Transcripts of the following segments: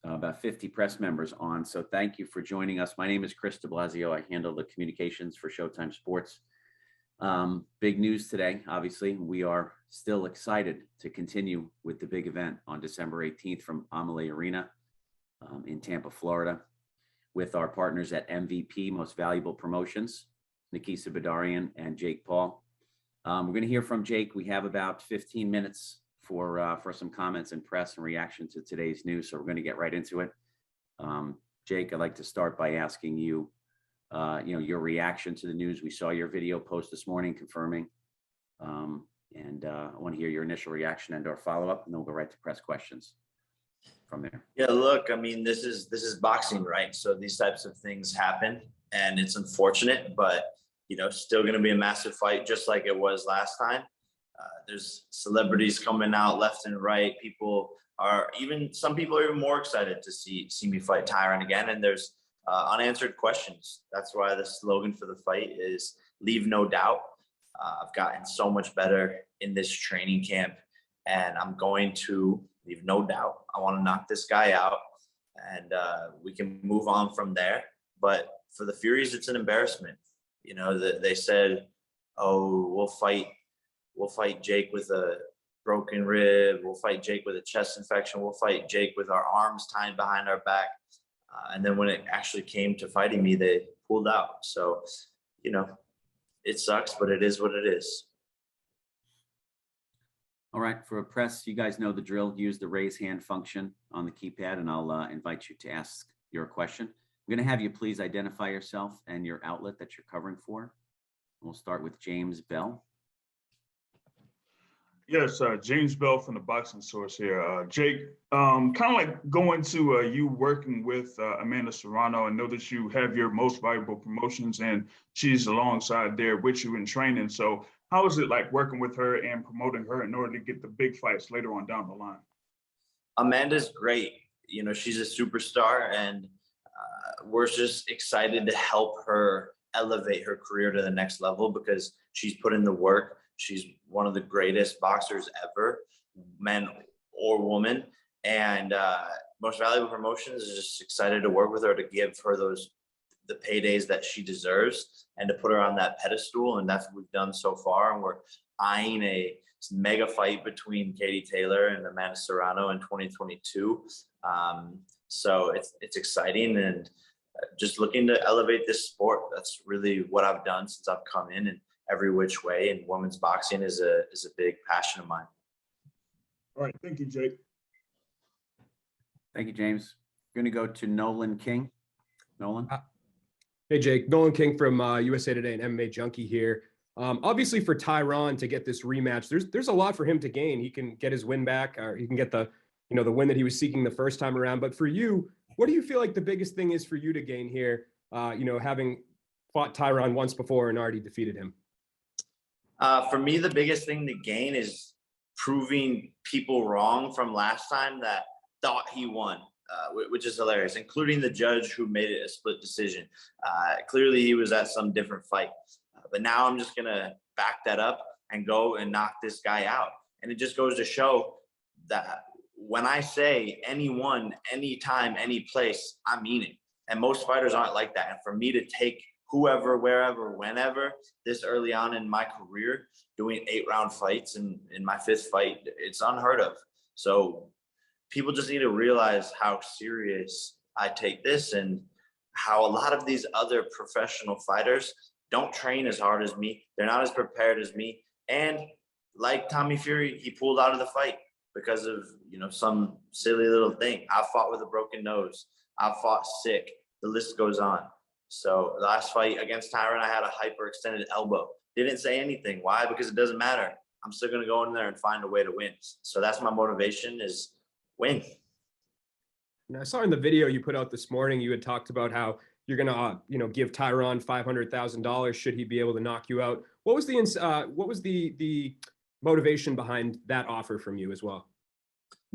about 50 press members on. So thank you for joining us. My name is Chris de Blasio. I handle the communications for Showtime Sports. Big news today. Obviously, we are still excited to continue with the big event on December 18th from Amalie Arena in Tampa, Florida, with our partners at MVP, Most Valuable Promotions, Nikisa Badarian and Jake Paul. We're going to hear from Jake. We have about 15 minutes for some comments and press and reaction to today's news. So we're going to get right into it. Jake, I'd like to start by asking you, your reaction to the news. We saw your video post this morning confirming, and I want to hear your initial reaction and/or follow-up, and then we'll go right to press questions from there. Yeah, look, I mean, this is boxing, right? So these types of things happen, and it's unfortunate, but still going to be a massive fight, just like it was last time. There's celebrities coming out left and right. Some people are even more excited to see me fight Tyron again, and there's unanswered questions. That's why the slogan for the fight is "Leave no doubt." I've gotten so much better in this training camp, and I'm going to leave no doubt. I want to knock this guy out, and we can move on from there. But for the Furies, it's an embarrassment. They said, "Oh, we'll fight Jake with a broken rib. We'll fight Jake with a chest infection. We'll fight Jake with our arms tied behind our back." And then when it actually came to fighting me, they pulled out. So, it sucks, but it is what it is. All right, for a press, you guys know the drill. Use the raise hand function on the keypad, and I'll invite you to ask your question. I'm going to have you please identify yourself and your outlet that you're covering for. We'll start with James Bell. Yes, James Bell from the Boxing Source here. Jake, kind of like going to you working with Amanda Serrano. I know that you have your Most Valuable Promotions, and she's alongside there with you in training. So how is it like working with her and promoting her in order to get the big fights later on down the line? Amanda's great. She's a superstar, and we're just excited to help her elevate her career to the next level because she's put in the work. She's one of the greatest boxers ever, men or woman. And Most Valuable Promotions is just excited to work with her to give her the paydays that she deserves and to put her on that pedestal. And that's what we've done so far. And we're eyeing a mega fight between Katie Taylor and Amanda Serrano in 2022. So it's exciting and just looking to elevate this sport. That's really what I've done since I've come in every which way, and women's boxing is a big passion of mine. All right, thank you, Jake. Thank you, James. We're going to go to Nolan King. Nolan. Hey, Jake. Nolan King from USA Today and MMA Junkie here. Obviously, for Tyron to get this rematch, there's a lot for him to gain. He can get his win back, or he can get the win that he was seeking the first time around. But for you, what do you feel like the biggest thing is for you to gain here? Having fought Tyron once before and already defeated him. For me, the biggest thing to gain is proving people wrong from last time that thought he won, which is hilarious, including the judge who made it a split decision. Clearly, he was at some different fight. But now I'm just going to back that up and go and knock this guy out. And it just goes to show that when I say anyone, anytime, any place, I mean it. And most fighters aren't like that. And for me to take whoever, wherever, whenever, this early on in my career, doing 8-round fights in my 5th fight, it's unheard of. So people just need to realize how serious I take this and how a lot of these other professional fighters don't train as hard as me. They're not as prepared as me. And like Tommy Fury, he pulled out of the fight because of, some silly little thing. I fought with a broken nose. I fought sick. The list goes on. So the last fight against Tyron, I had a hyperextended elbow. Didn't say anything. Why? Because it doesn't matter. I'm still going to go in there and find a way to win. So that's my motivation, is win. And I saw in the video you put out this morning, you had talked about how you're going to, give Tyron $500,000 should he be able to knock you out. What was the motivation behind that offer from you as well?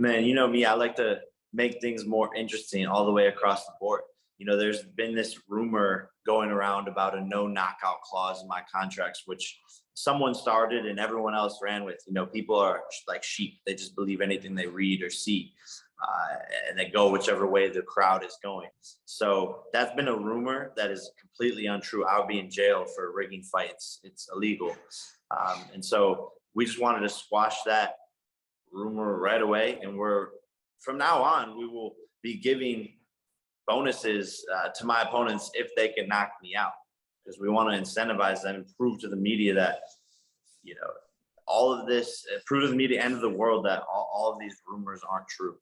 Man, you know me, I like to make things more interesting all the way across the board. There's been this rumor going around about a no knockout clause in my contracts, which someone started and everyone else ran with. People are like sheep. They just believe anything they read or see. and they go whichever way the crowd is going. So that's been a rumor that is completely untrue. I would be in jail for rigging fights. It's illegal. And so we just wanted to squash that rumor right away. And from now on, we will be giving bonuses to my opponents if they can knock me out, because we want to incentivize them and prove to the media that, all of this, prove to the media and to the world that all of these rumors aren't true.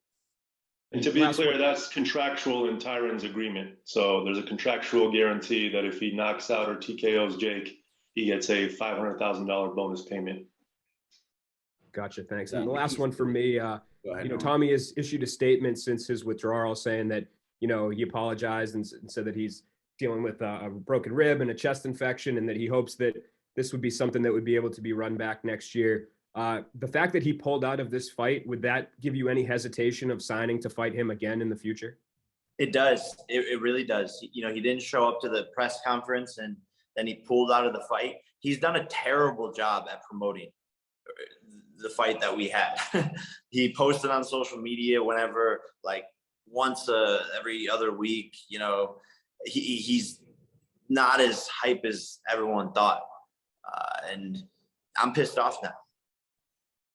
And to be clear, that's contractual in Tyron's agreement. So there's a contractual guarantee that if he knocks out or TKOs Jake, he gets a $500,000 bonus payment. Gotcha. Thanks. And the last one for me, Tommy has issued a statement since his withdrawal saying that, he apologized and said that he's dealing with a broken rib and a chest infection, and that he hopes that this would be something that would be able to be run back next year. The fact that he pulled out of this fight, would that give you any hesitation of signing to fight him again in the future? It does. It really does. He didn't show up to the press conference, and then he pulled out of the fight. He's done a terrible job at promoting the fight that we had. He posted on social media whenever, like once every other week. He's not as hype as everyone thought, and I'm pissed off now.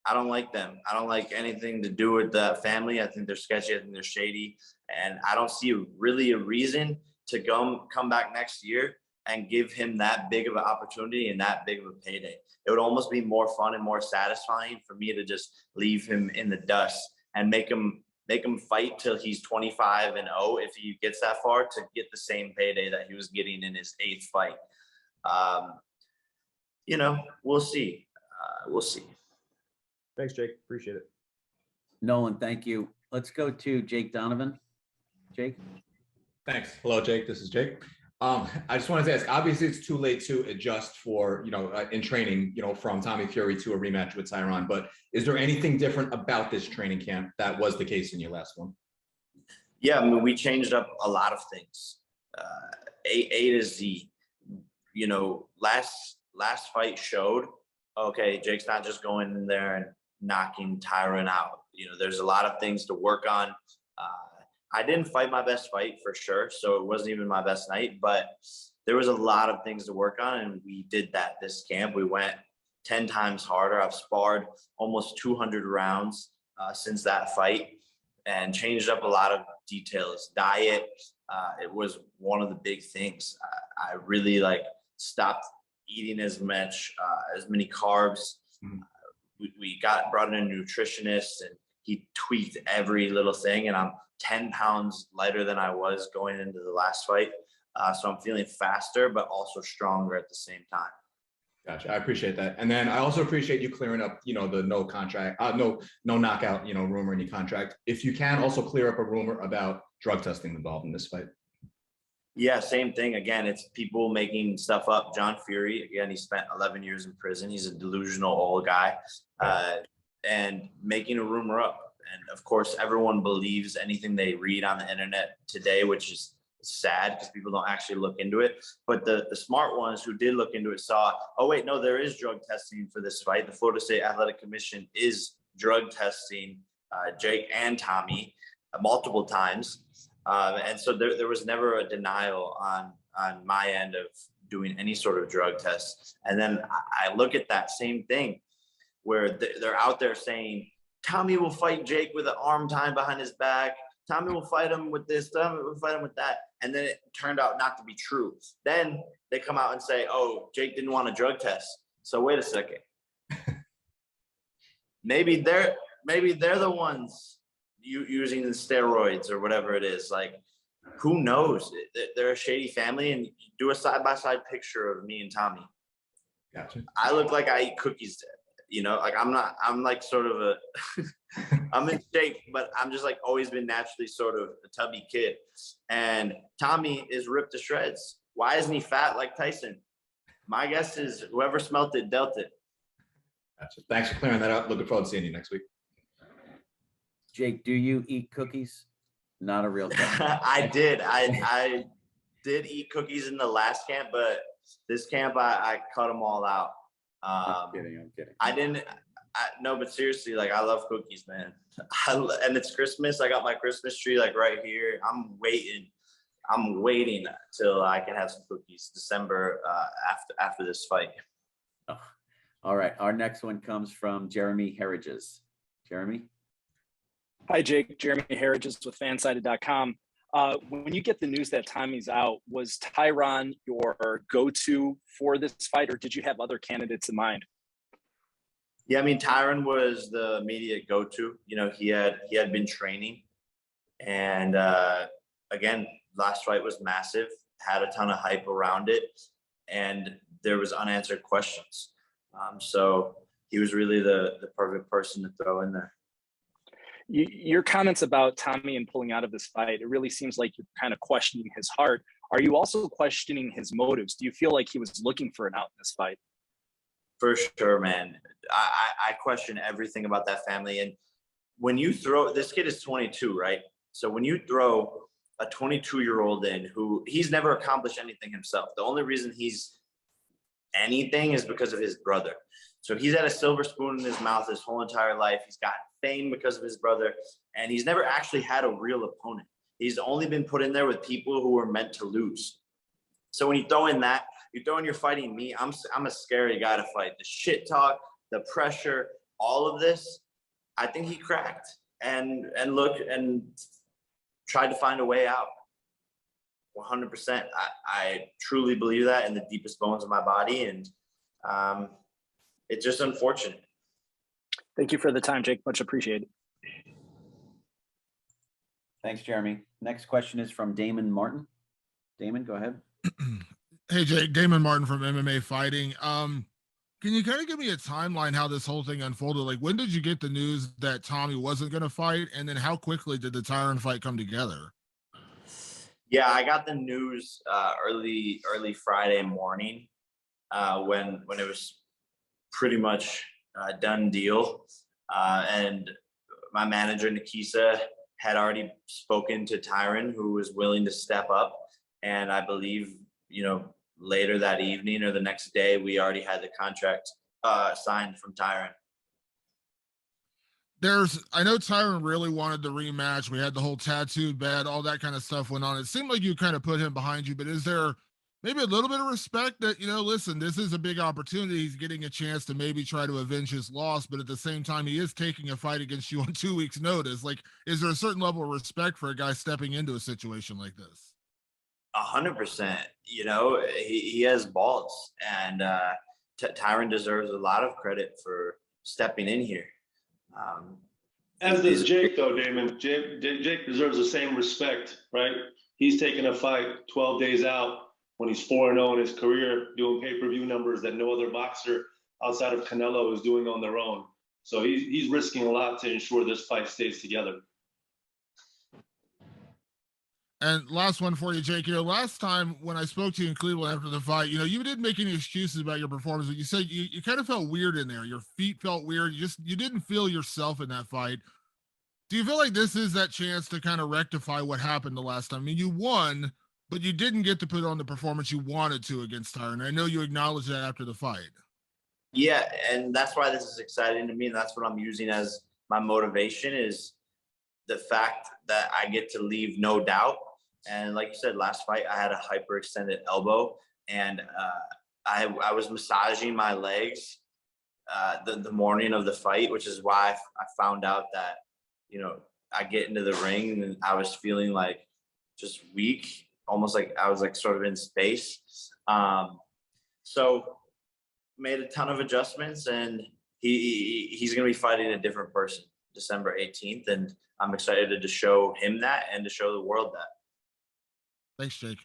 I don't like them. I don't like anything to do with the family. I think they're sketchy. I think they're shady. And I don't see really a reason to come back next year and give him that big of an opportunity and that big of a payday. It would almost be more fun and more satisfying for me to just leave him in the dust and make him fight till he's 25-0 if he gets that far, to get the same payday that he was getting in his 8th fight. We'll see. We'll see. Thanks, Jake. Appreciate it. Nolan, thank you. Let's go to Jake Donovan. Jake? Thanks. Hello, Jake. This is Jake. I just wanted to ask, obviously it's too late to adjust for, in training, from Tommy Fury to a rematch with Tyron, but is there anything different about this training camp that was the case in your last one? Yeah, I mean, we changed up a lot of things. A to Z, last fight showed, okay, Jake's not just going in there and knocking Tyron out. There's a lot of things to work on. I didn't fight my best fight for sure, so it wasn't even my best night, but there was a lot of things to work on, and we did that this camp. We went 10 times harder. I've sparred almost 200 rounds since that fight, and changed up a lot of details. Diet, it was one of the big things. I really stopped eating as many carbs. We brought in a nutritionist, and he tweaked every little thing, and I'm 10 pounds lighter than I was going into the last fight. So I'm feeling faster, but also stronger at the same time. Gotcha. I appreciate that. And then I also appreciate you clearing up, the no knockout, rumor in your contract. If you can also clear up a rumor about drug testing involved in this fight. Yeah, same thing. Again, it's people making stuff up. John Fury, again, he spent 11 years in prison. He's a delusional old guy, and making a rumor up. And of course, everyone believes anything they read on the internet today, which is sad because people don't actually look into it. But the smart ones who did look into it saw, oh, wait, no, there is drug testing for this fight. The Florida State Athletic Commission is drug testing Jake and Tommy multiple times. And so there was never a denial on my end of doing any sort of drug tests. And then I look at that same thing where they're out there saying, Tommy will fight Jake with an arm tied behind his back. Tommy will fight him with this. Tommy will fight him with that. And then it turned out not to be true. Then they come out and say, oh, Jake didn't want a drug test. So wait a second. Maybe they're the ones using the steroids or whatever it is. Who knows? They're a shady family, and do a side-by-side picture of me and Tommy. Gotcha. I look like I eat cookies. I'm sort of a, I'm in shape, but I'm just always been naturally sort of a tubby kid. And Tommy is ripped to shreds. Why isn't he fat like Tyson? My guess is whoever smelt it dealt it. Gotcha. Thanks for clearing that up. Looking forward to seeing you next week. Jake, do you eat cookies? Not a real thing. I did. I did eat cookies in the last camp, but this camp I cut them all out. I'm kidding. I didn't. No, but seriously, like, I love cookies, man. And it's Christmas. I got my Christmas tree like right here. I'm waiting till I can have some cookies December after this fight. Oh, all right. Our next one comes from Jeremy Herridges. Jeremy. Hi, Jake. Jeremy Herridges with fansided.com. When you get the news that Tommy's out, was Tyron your go-to for this fight, or did you have other candidates in mind? Yeah, I mean, Tyron was the immediate go-to. You know, he had been training, and again, last fight was massive, had a ton of hype around it, and there was unanswered questions. So he was really the perfect person to throw in there. Your comments about Tommy and pulling out of this fight, it really seems like you're kind of questioning his heart. Are you also questioning his motives? Do you feel like he was looking for an out in this fight? For sure, man. I question everything about that family. And when you throw, this kid is 22, right? So when you throw a 22-year-old in who he's never accomplished anything himself, the only reason he's anything is because of his brother. So he's had a silver spoon in his mouth his whole entire life. He's gotten fame because of his brother, and he's never actually had a real opponent. He's only been put in there with people who were meant to lose. So when you throw in that, you're fighting me. I'm a scary guy to fight. The shit talk, the pressure, all of this, I think he cracked and looked and tried to find a way out. 100%. I truly believe that in the deepest bones of my body, and it's just unfortunate. Thank you for the time, Jake. Much appreciated. Thanks, Jeremy. Next question is from Damon Martin. Damon, go ahead. Hey, Jake. Damon Martin from MMA Fighting. Can you kind of give me a timeline how this whole thing unfolded? Like, when did you get the news that Tommy wasn't going to fight, and then how quickly did the Tyron fight come together? Yeah, I got the news early Friday morning when it was pretty much a done deal, and my manager Nikisa had already spoken to Tyron, who was willing to step up, and I believe, you know, later that evening or the next day, we already had the contract signed from Tyron. I know Tyron really wanted the rematch. We had the whole tattooed bed, all that kind of stuff went on. It seemed like you kind of put him behind you, but is there maybe a little bit of respect that, you know, listen, this is a big opportunity. He's getting a chance to maybe try to avenge his loss, but at the same time, he is taking a fight against you on 2 weeks' notice. Like, is there a certain level of respect for a guy stepping into a situation like this? 100%. You know, he has balls, and Tyron deserves a lot of credit for stepping in here. As does Jake, though, Damon. Jake deserves the same respect, right? He's taking a fight 12 days out when he's 4-0 in his career, doing pay-per-view numbers that no other boxer outside of Canelo is doing on their own. So he's risking a lot to ensure this fight stays together. And last one for you, Jake. Here, last time when I spoke to you in Cleveland after the fight, you know, you didn't make any excuses about your performance, but you said you kind of felt weird in there. Your feet felt weird. You didn't feel yourself in that fight. Do you feel like this is that chance to kind of rectify what happened the last time? I mean, you won, but you didn't get to put on the performance you wanted to against Tyron. I know you acknowledged that after the fight. Yeah, and that's why this is exciting to me, and that's what I'm using as my motivation, is the fact that I get to leave no doubt. And like you said, last fight, I had a hyperextended elbow, and I was massaging my legs the morning of the fight, which is why I found out that, you know, I get into the ring and I was feeling like just weak, almost like I was like sort of in space. So made a ton of adjustments, and he's going to be fighting a different person December 18th. And I'm excited to show him that and to show the world that. Thanks, Jake.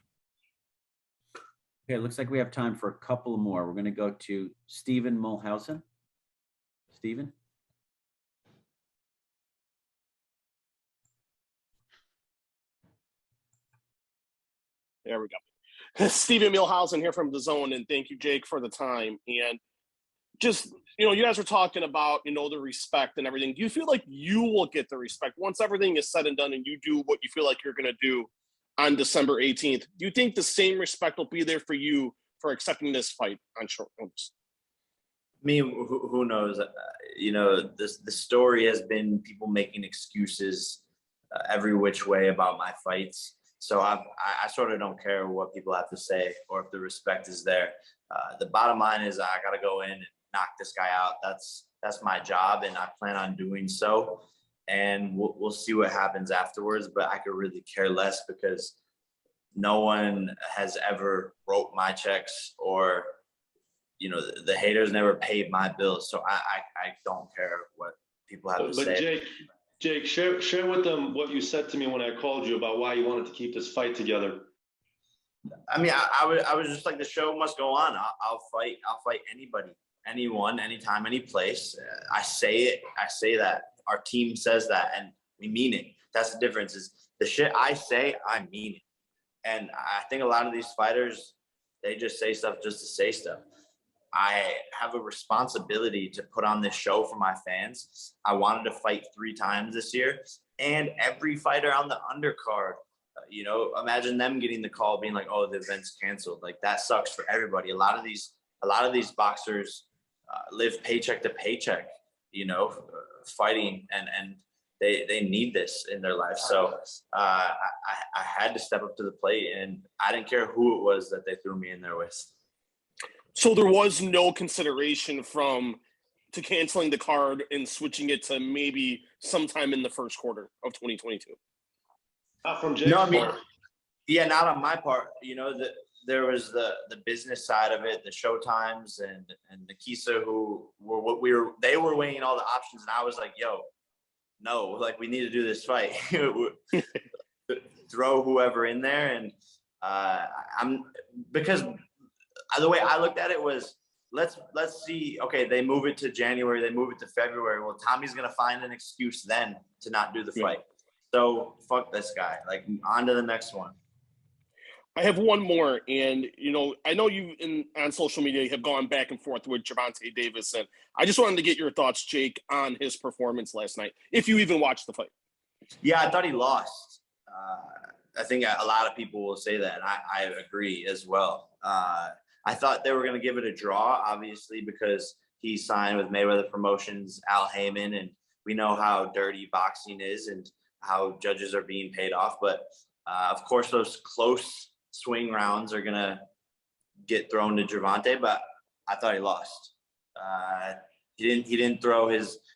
Okay, it looks like we have time for a couple more. We're going to go to Stephen Mulhausen. Stephen? There we go. Stephen Mulhausen here from The Zone, and thank you, Jake, for the time. And just, you know, you guys were talking about, you know, the respect and everything. Do you feel like you will get the respect once everything is said and done and you do what you feel like you're going to do on December 18th? Do you think the same respect will be there for you for accepting this fight on short notice? mean, who knows? You know, the story has been people making excuses every which way about my fights. So I sort of don't care what people have to say or if the respect is there. The bottom line is I got to go in and knock this guy out. That's my job, and I plan on doing so. And we'll see what happens afterwards. But I could really care less because no one has ever wrote my checks, or the haters never paid my bills. So I don't care what people have to say. Jake, share with them what you said to me when I called you about why you wanted to keep this fight together. I mean, I was just like, the show must go on. I'll fight anybody, anyone, anytime, any place. I say that. Our team says that, and we mean it. That's the difference. Is the shit I say, I mean it. And I think a lot of these fighters, they just say stuff just to say stuff. I have a responsibility to put on this show for my fans. I wanted to fight 3 times this year, and every fighter on the undercard, imagine them getting the call being like, oh, the event's canceled. Like, that sucks for everybody. A lot of these boxers live paycheck to paycheck, fighting, and they need this in their life. So I had to step up to the plate, and I didn't care who it was that they threw me in there with. So there was no consideration to canceling the card and switching it to maybe sometime in the first quarter of 2022. Not from Jake's part. Yeah, not on my part. There was the business side of it, the show times, and Nikisa, who they were weighing all the options, and I was like, yo, no, like, we need to do this fight. Throw whoever in there, and because the way I looked at it was, let's see. Okay, they move it to January, they move it to February. Well, Tommy's gonna find an excuse then to not do the fight. So fuck this guy. Like, on to the next one. I have one more, and I know you on social media have gone back and forth with Gervonta Davis, and I just wanted to get your thoughts, Jake, on his performance last night, if you even watched the fight. Yeah, I thought he lost. I think a lot of people will say that, and I agree as well. I thought they were going to give it a draw, obviously, because he signed with Mayweather Promotions, Al Heyman, and we know how dirty boxing is and how judges are being paid off. But of course, those close swing rounds are going to get thrown to Gervonta, but I thought he lost. He didn't throw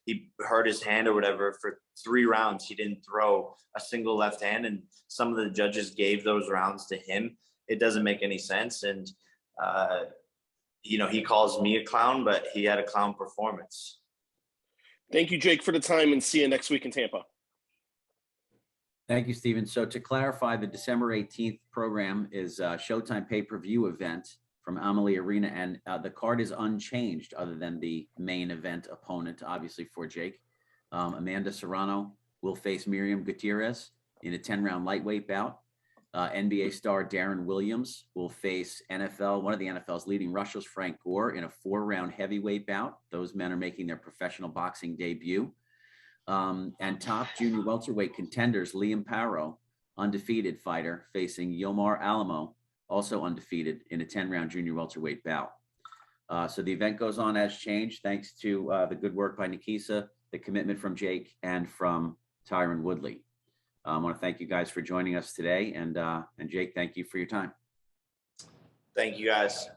he hurt his hand or whatever for 3 rounds. He didn't throw a single left hand, and some of the judges gave those rounds to him. It doesn't make any sense. And, he calls me a clown, but he had a clown performance. Thank you, Jake, for the time, and see you next week in Tampa. Thank you, Stephen. So to clarify, the December 18th program is a Showtime pay-per-view event from Amalie Arena, and the card is unchanged other than the main event opponent, obviously, for Jake. Amanda Serrano will face Miriam Gutierrez in a 10-round lightweight bout. NBA star Darren Williams will face one of the NFL's leading rushers, Frank Gore, in a 4-round heavyweight bout. Those men are making their professional boxing debut. And top junior welterweight contenders, Liam Paro, undefeated fighter, facing Yomar Alamo, also undefeated, in a 10-round junior welterweight bout. So the event goes on as changed, thanks to the good work by Nikisa, the commitment from Jake, and from Tyron Woodley. I want to thank you guys for joining us today. And Jake, thank you for your time. Thank you, guys.